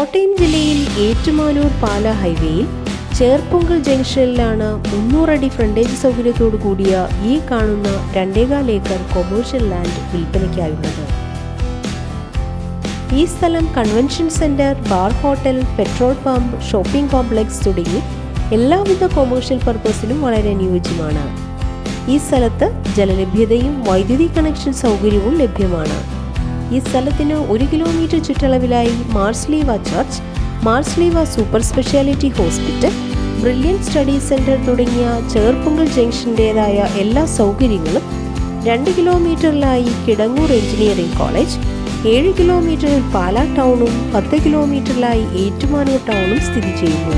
കോട്ടയം ജില്ലയിൽ ഏറ്റുമാനൂർ പാല ഹൈവേയിൽ ചേർപ്പൊങ്കൽ ജംഗ്ഷനിലാണ് 300 അടി ഫ്രണ്ടേജ് സൗകര്യത്തോടു കൂടിയ ഈ കാണുന്ന 2.25 ഏക്കർ കൊമേഴ്ഷ്യൽ ലാൻഡ് വിൽപ്പനയ്ക്കായുള്ളത്. ഈ സ്ഥലം convention centre, bar, hotel, petrol pump, shopping complex തുടങ്ങി എല്ലാവിധ കൊമേഴ്ഷ്യൽ പർപ്പസിനും വളരെ അനുയോജ്യമാണ്. ഈ സ്ഥലത്ത് ജലലഭ്യതയും വൈദ്യുതി കണക്ഷൻ സൗകര്യവും ലഭ്യമാണ്. ഈ സ്ഥലത്തിന് 1 കിലോമീറ്റർ ചുറ്റളവിലായി Marsleeva church, Marsleeva super speciality hospital, brilliant study centre തുടങ്ങിയ ചേർപ്പൊങ്കൽ ജംഗ്ഷൻ്റേതായ എല്ലാ സൗകര്യങ്ങളും 2 കിലോമീറ്ററിലായി കിടങ്ങൂർ എഞ്ചിനീയറിംഗ് കോളേജ്, 7 കിലോമീറ്ററിൽ പാലാ ടൗണും 10 കിലോമീറ്ററിലായി ഏറ്റുമാനൂർ ടൗണും സ്ഥിതി ചെയ്യുന്നു.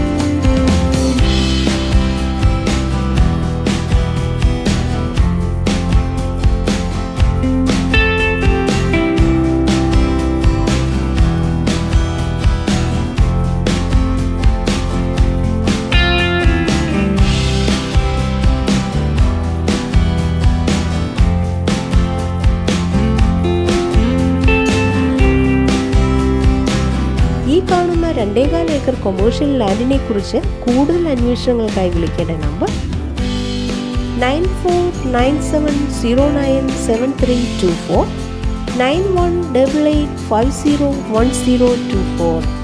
ഈ കാണുന്ന 2.25 ഏക്കർ കൊമേഴ്ഷ്യൽ ലാൻഡിനെ കുറിച്ച് കൂടുതൽ അന്വേഷണങ്ങൾക്കായി വിളിക്കേണ്ട നമ്പർ 9497097324 9188501024.